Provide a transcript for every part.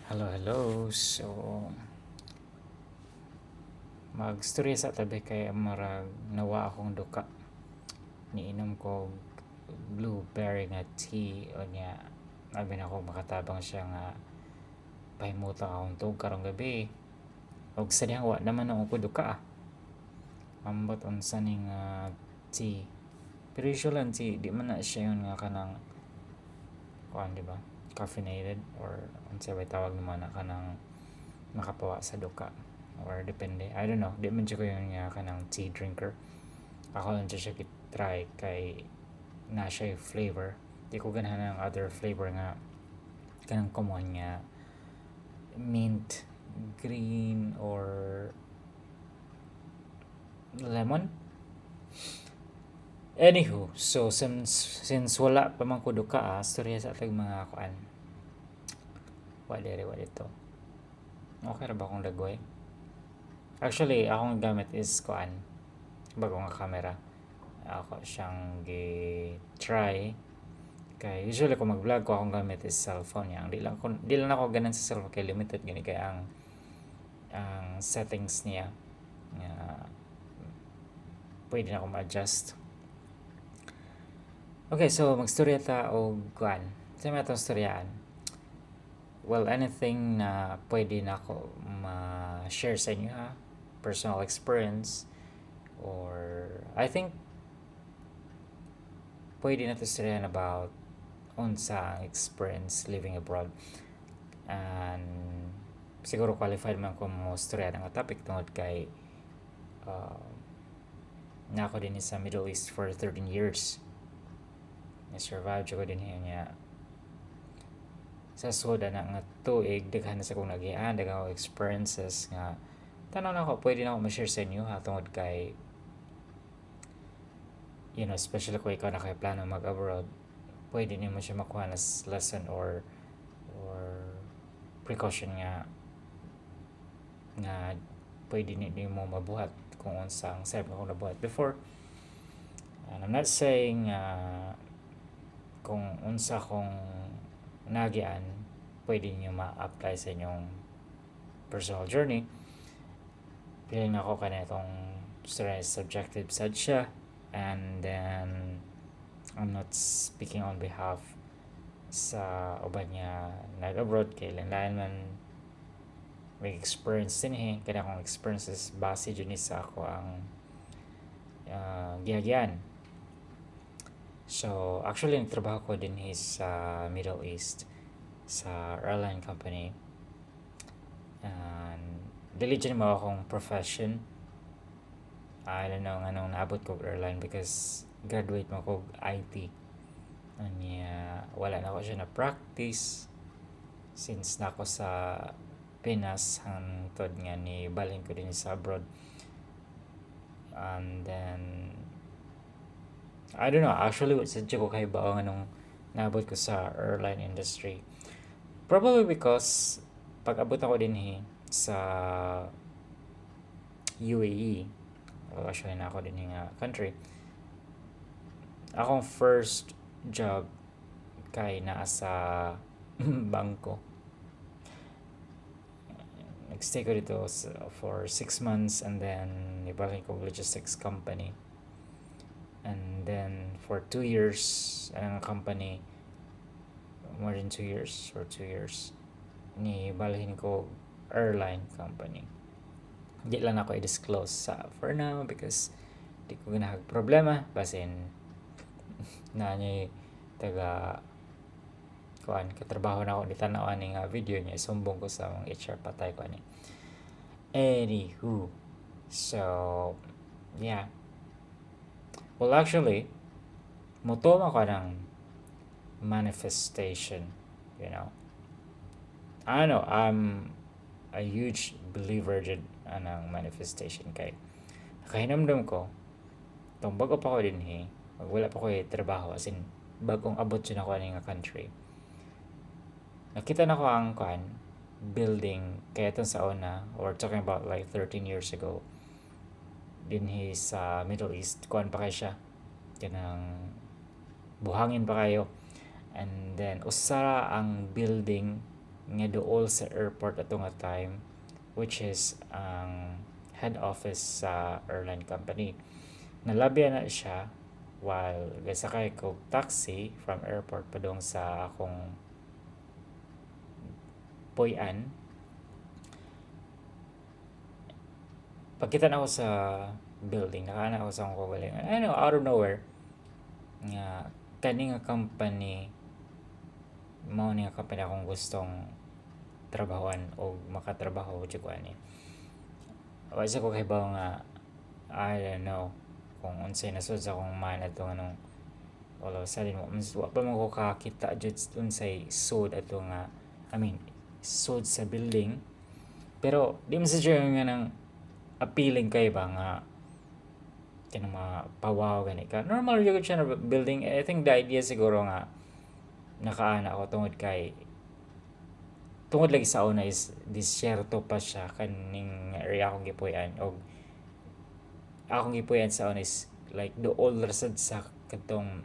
Hello, hello. So, magstorya sa tabi kay marag nawa akong duka. Niinom ko blueberry nga tea o niya. Abi na ako makatabang siya nga pahimuta akong tug karong gabi. Og sa dihang wa naman ako duka ah. Ambot unsa ning tea. Pero usually ang tea di man na siya yun nga kanang kuan di ba? Caffeinated or unsa ba tawag naman na kanang makapawa sa duka or depende. I don't know. Di man siya ko yung kanang tea drinker. Ako lang siya try kay na siya yung flavor. Di ko ganahan ng other flavor nga kanang common nga mint, green, or lemon. Anywho, so since wala pa man ko duka storya sa atag mga kuan. Wa dito. Okay ra ba akong dagway? Actually, akong gamit is kuan. Bago nga camera. Ako siyang gi-try. Kay usually kung mag-vlog ko akong gamit is cellphone yang di lang ako ganan sa cellphone kay limited gani kay ang settings niya nga pwede na ako ma-adjust. Okay, so magstorya ta og kuan. Sa mga itong storyaan. Well, anything na pwede na ako ma-share sa inyo personal experience or I think pwede na to storyahan about unsa ang experience living abroad. And siguro qualified man ko mo storya ng topic tungod kay na ako din sa Middle East for 13 years. Na-survive ko din niya sa soda na nga tuig daghan na sa kong nagian daghan ako experiences nga tanaw na ako pwede na ako ma-share sa inyo tungod kay especially kung ikaw na kayo plano mag-abroad pwede niyo mo siya makuha na lesson or precaution nga pwede niyo mo mabuhat kung unsang safe nga kung nabuhat before. And I'm not saying kung unsa kong nagian pwede niyo ma-apply sa inyong personal journey. Feeling ako kanitong stress subjective sad siya, and then I'm not speaking on behalf sa uban niya nag-abroad kay lain man may experience din kaya akong experiences base dyan sa ako ang gihagian. So, actually, nagtrabaho ko din sa Middle East sa airline company. And dili dyan mo akong profession. I don't know anong naabot ko airline because graduate mo ko IT. Wala na ako siya na practice since na ako sa Pinas hangtod nga ni balhin ko din sa abroad. And then I don't know, actually sadya ko kay baong anong naabot ko sa airline industry. Probably because pag abot ako din sa UAE, well actually na ako din nga country, akong first job kay naa sa bangko. Nagstay ko dito for 6 months and then ibalhin ko logistics company. And then for 2 years ang company, more than 2 years or 2 years ni balhin ko airline company. Di lang ako i-disclose for now because di ko ganahag problema basin na niya taga kuan katrabaho na ako ni tanawan ni nga video niya isumbong ko sa mga HR patay ko ani. Anywho, so yeah. Well, actually, muto ako ng manifestation, I know, I'm a huge believer din ng manifestation kay nakahinamdam ko, itong bago pa ko din wala pa ko trabaho, as in, bagong abot yun ako nga country. Nakita na ko ang building, kaya itong sa una, or talking about like 13 years ago, din sa Middle East kuan pa kay siya kanang buhangin pa kayo, and then usara ang building nga duol sa airport ato nga time, which is ang head office sa airline company. Nalabyan na siya while gasakay ko taxi from airport padung sa akong puy-an. Pagkita na ako sa building, nakaana ako sa akong kagalingan. I know, out of nowhere, nga kani nga company, mao ni nga company akong gustong trabahoan o makatrabaho jud ko ani. Wala ko kahibaw nga, I don't know, kung unsay nasud sa akong mind ato anong wala sa din mo wa pa man ko kakita jud unsay sud ato nga, I mean sud sa building, pero di man sa sure nga nang appealing kay ba nga kanang mga pawaw gani ka normal yun siya na building. I think the idea siguro nga nakaana ako tungod lagi sa una is disyerto pa siya kaning area akong gipuy-an og akong gipuy-an sa una is like the old rasad sa kadtong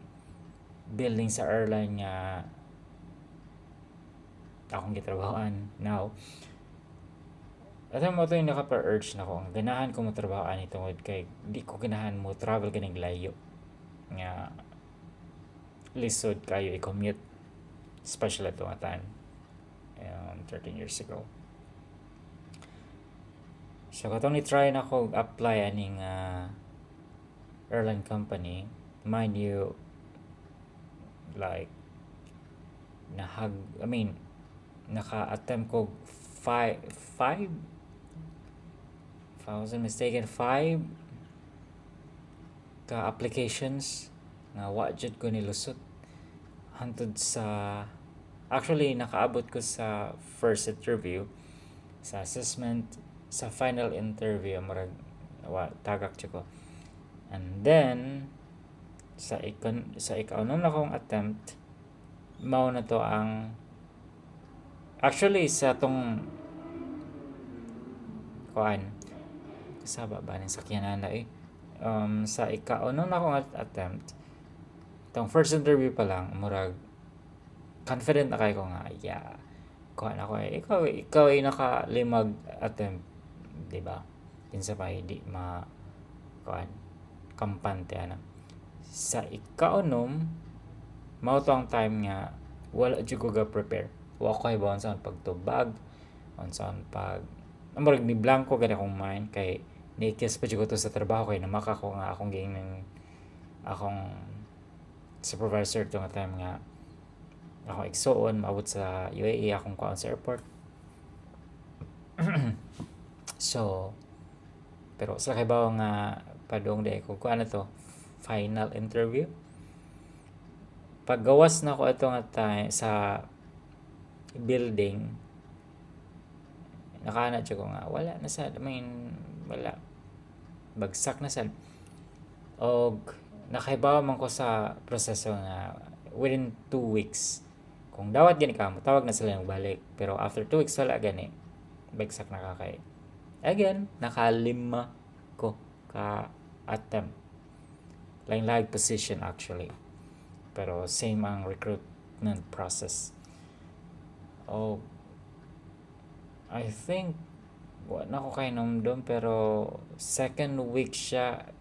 building sa airline nga akong gitrabahoan now. At mo ito yung nakapa-urge na ko ang ganahan ko mo trabahoan tungod kay di ko ganahan mo travel ganing layo nga lisod kayo i-commute, especially ito nga time 13 years ago. So katong ni-try na ko apply aning airline company, mind you, like naka-attempt ko 5 if I wasn't mistaken 5 ka applications nga wa jud ko nilusot hangtod sa actually nakaabot ko sa first interview, sa assessment, sa final interview murag tagak jud ko, and then sa ikaw-unom na kong attempt mao na to ang actually sa tong kuan kasaba ba ning sakyanan na sa ikaw-unom na kong attempt tong first interview pa lang murag confident na kayo ko nga kuan ako ikaw ay nakalimag attempt, di ba? Kinsa pa di kuan kampante ana sa ikaw-unom mao to ang time nga wala jud ko ga prepare, wa ko hibaw sa pagtubag unsaon pag murag ni blanco gani akong mind kay nikis pa jud ko to sa trabaho kay namaka ko nga akong giingnan akong supervisor to nga time nga ako igsuon maabot sa UAE akong kuan sa airport. So pero sa hibaw nga padung day ko kuan na to final interview, paggawas na ko ito nga time sa building nakaana jud ko nga wala na sad, wala bagsak na sad og nakahibaw man ko sa proseso nga within 2 weeks kung dawat gani ka tawag na sila ng balik, pero after 2 weeks wala gani bagsak na ka kay again nakalima ko ka attempt lain position actually pero same ang recruitment process. Oh, I think wala na ko kay nomdom pero second week siya,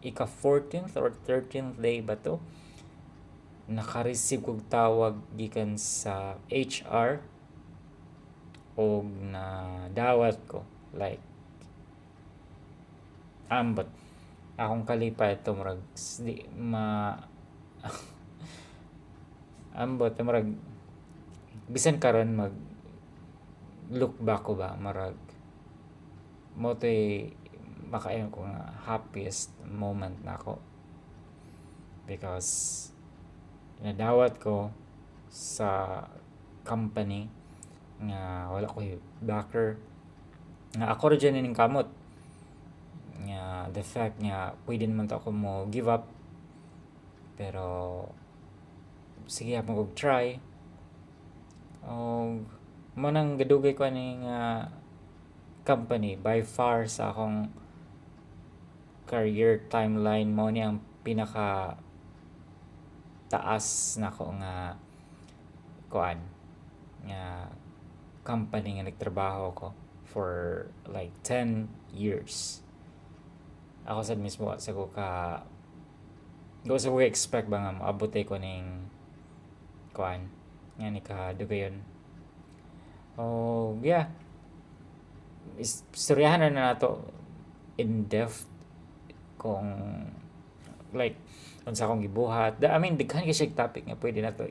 ika 14th or 13th day ba to, naka-receive kog tawag gikan sa HR og na dawat ko like ambot akong kalipay ito murag di ambot murag bisan karon mag look back ko ba murag mo to'y makaayong ko nga happiest moment na ako because nadawat ko sa company nga wala ko backer nga ako rin dyan ning kamot nga the fact nga pwede naman to ako mo give up, pero sige ako kog try og mo nang gadugay ko ning company by far sa akong career timeline mo ni ang pinaka taas na ko nga kuan nga company nga nagtrabaho ko for like 10 years. Ako sad mismo sa ko ka go sa ko expect ba nga maabot ko ning kuan nga ni kadugayon. Oh, yeah. Istoryahan na nato in depth kung like unsa akong gibuhat. I mean, daghan kasi topic nga pwede nato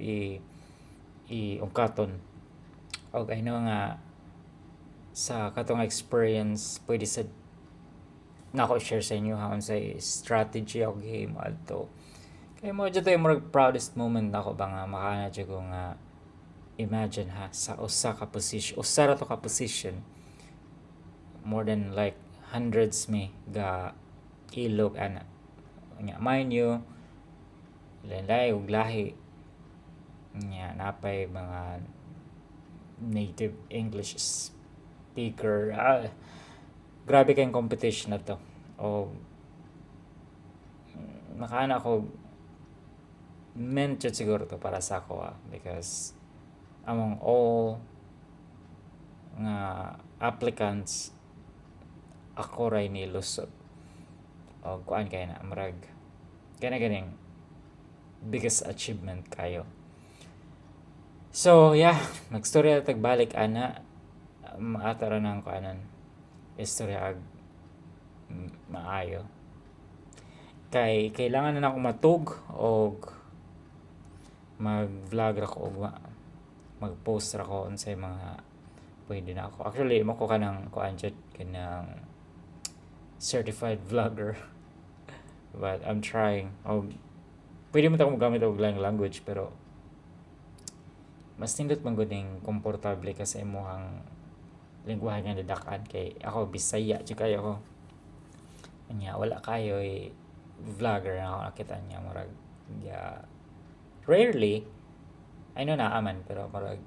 i-ungkaton. Okay, no nga sa katong experience pwede sa nako share sa inyo ha unsay strategy ako gihimo adto. Kay mo jud tay mo proudest moment nako ba nga makaana jud ko nga imagine ha sa usa ra to ka position more than like hundreds me ga ilog ana nya mind you lain og lahi nya napay mga native English speaker grabe kayong competition na to o makaana ko meant yun siguro to para sa ako because among all nga applicants ako ray ni lusot o kuan kay na marag kaya ganing biggest achievement kayo. So yeah, nagstorya tagbalik ana maatara nang kuanan istorya ag maayo kay kailangan na ako matug og mag-vlog ra ko og mag-post ra ko unsay mga pwede na ako. Actually mo ko kanang kuan jud kanang certified vlogger but I'm trying. Pwede mo ta ko gamit og language pero mas nindot man gud ning komportable ka sa imong lengguwahe nga dadakan kay ako Bisaya jud kayo ako. Nya wala kayo vlogger na ako nakita niya murag rarely I know na aman pero murag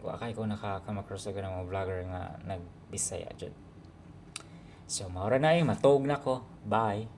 wa kay ko nakaka-across og mga vlogger nga nag Bisaya jud. So maura na matog na ko. Bye.